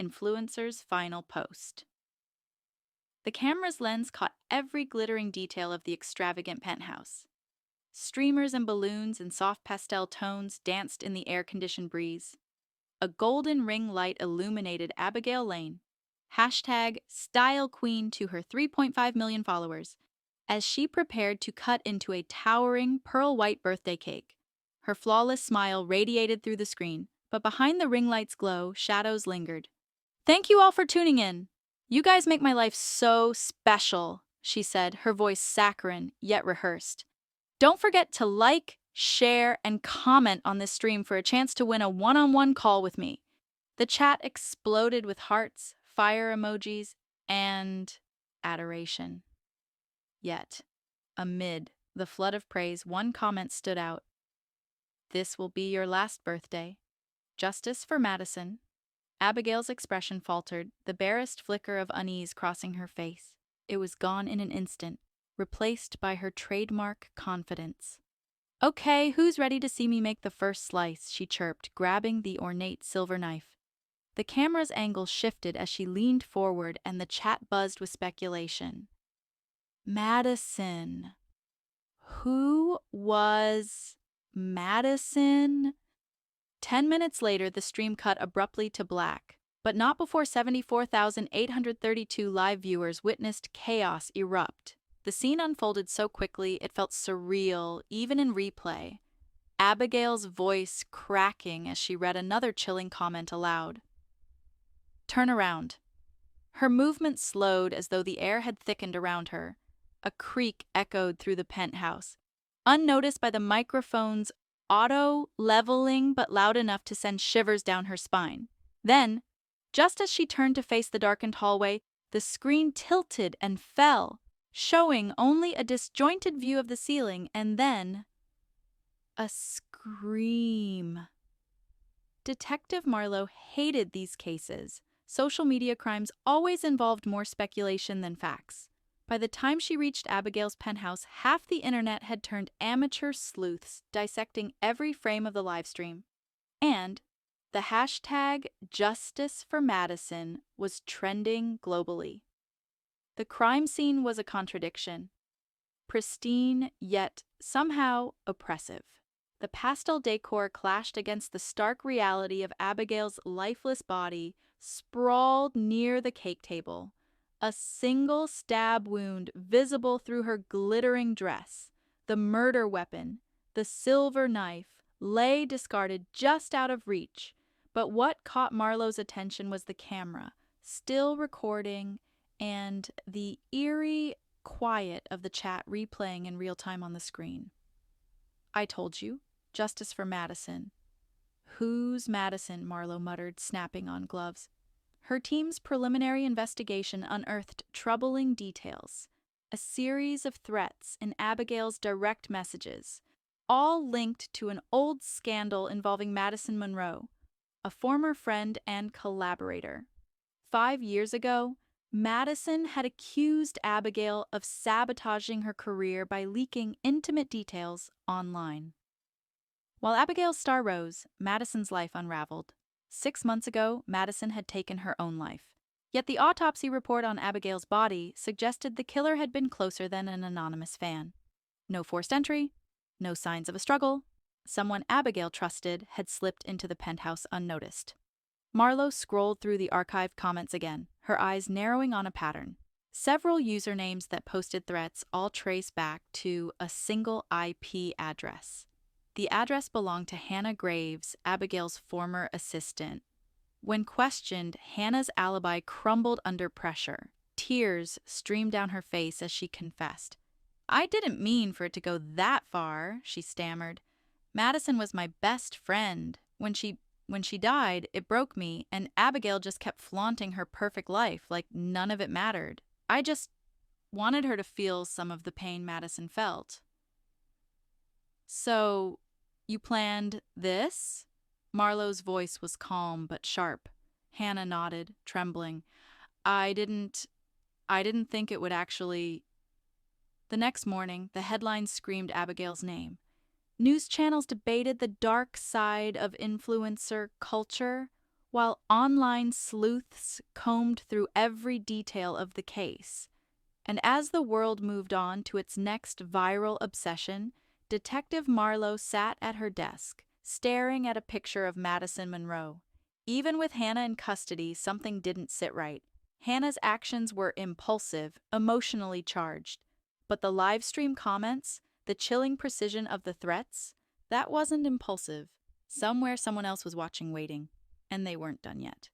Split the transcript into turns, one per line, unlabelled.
influencer's final post. The camera's lens caught every glittering detail of the extravagant penthouse. Streamers and balloons in soft pastel tones danced in the air-conditioned breeze. A golden ring light illuminated Abigail Lane. Hashtag Style Queen to her 3.5 million followers, as she prepared to cut into a towering pearl-white birthday cake. Her flawless smile radiated through the screen, but behind the ring light's glow, shadows lingered. "Thank you all for tuning in. You guys make my life so special," she said, her voice saccharine yet rehearsed. "Don't forget to like, share, and comment on this stream for a chance to win a one-on-one call with me." The chat exploded with hearts, fire emojis, and adoration. Yet, amid the flood of praise, one comment stood out. "This will be your last birthday. Justice for Madison." Abigail's expression faltered, the barest flicker of unease crossing her face. It was gone in an instant, replaced by her trademark confidence. "Okay, who's ready to see me make the first slice?" she chirped, grabbing the ornate silver knife. The camera's angle shifted as she leaned forward and the chat buzzed with speculation. Madison. Who was Madison? 10 minutes later, the stream cut abruptly to black, but not before 74,832 live viewers witnessed chaos erupt. The scene unfolded so quickly it felt surreal, even in replay. Abigail's voice cracking as she read another chilling comment aloud. "Turn around." Her movement slowed as though the air had thickened around her. A creak echoed through the penthouse, unnoticed by the microphone's auto-leveling but loud enough to send shivers down her spine. Then, just as she turned to face the darkened hallway, the screen tilted and fell, showing only a disjointed view of the ceiling, and then a scream. Detective Marlowe hated these cases. Social media crimes always involved more speculation than facts. By the time she reached Abigail's penthouse, half the internet had turned amateur sleuths, dissecting every frame of the livestream. And the hashtag Justice for Madison was trending globally. The crime scene was a contradiction. Pristine, yet somehow oppressive. The pastel decor clashed against the stark reality of Abigail's lifeless body sprawled near the cake table. A single stab wound visible through her glittering dress. The murder weapon, the silver knife, lay discarded just out of reach. But what caught Marlowe's attention was the camera, still recording, and the eerie quiet of the chat replaying in real time on the screen. "I told you. Justice for Madison." "Who's Madison?" Marlowe muttered, snapping on gloves. Her team's preliminary investigation unearthed troubling details. A series of threats in Abigail's direct messages, all linked to an old scandal involving Madison Monroe, a former friend and collaborator. 5 years ago, Madison had accused Abigail of sabotaging her career by leaking intimate details online. While Abigail's star rose, Madison's life unraveled. 6 months ago, Madison had taken her own life. Yet the autopsy report on Abigail's body suggested the killer had been closer than an anonymous fan. No forced entry, no signs of a struggle. Someone Abigail trusted had slipped into the penthouse unnoticed. Marlowe scrolled through the archived comments again, her eyes narrowing on a pattern. Several usernames that posted threats all trace back to a single IP address. The address belonged to Hannah Graves, Abigail's former assistant. When questioned, Hannah's alibi crumbled under pressure. Tears streamed down her face as she confessed. "I didn't mean for it to go that far," she stammered. "Madison was my best friend. When she died, it broke me, and Abigail just kept flaunting her perfect life like none of it mattered. I just wanted her to feel some of the pain Madison felt." "So, you planned this?" Marlowe's voice was calm but sharp. Hannah nodded, trembling. I didn't think it would actually..." The next morning, the headlines screamed Abigail's name. News channels debated the dark side of influencer culture. while online sleuths combed through every detail of the case. And as the world moved on to its next viral obsession, Detective Marlowe sat at her desk, staring at a picture of Madison Monroe. Even with Hannah in custody, something didn't sit right. Hannah's actions were impulsive, emotionally charged. But the live stream comments, the chilling precision of the threats, that wasn't impulsive. Somewhere someone else was watching, waiting, and they weren't done yet.